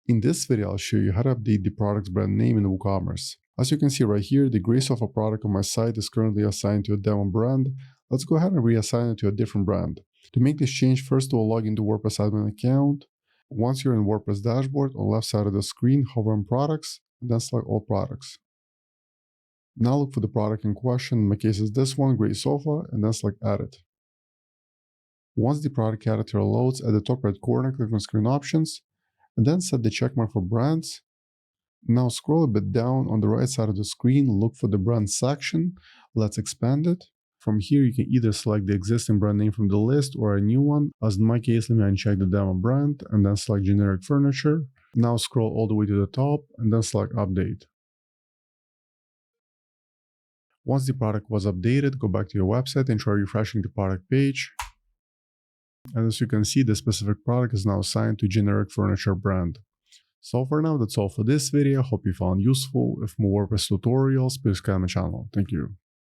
In this video, I'll show you how to update the product's brand name in WooCommerce. As you can see right here, the gray sofa product on my site is currently assigned to a demo brand. Let's go ahead and reassign it to a different brand. To make this change, first we'll log into WordPress admin account. Once you're in WordPress dashboard, on the left side of the screen, hover on products, and then select all products. Now look for the product in question. In my case is this one, gray sofa, and then select edit. Once the product editor loads, at the top right corner, click on screen options, and then set the checkmark for brands. Now scroll a bit down on the right side of the screen, look for the brand section. Let's expand it. From here, you can either select the existing brand name from the list or a new one. As in my case, let me uncheck the demo brand and then select generic furniture. Now scroll all the way to the top and then select update. Once the product was updated, go back to your website and try refreshing the product page. And as you can see, the specific product is now assigned to generic furniture brand. So for now, that's all for this video. Hope you found useful. If more WordPress tutorials, please comment my channel. Thank you.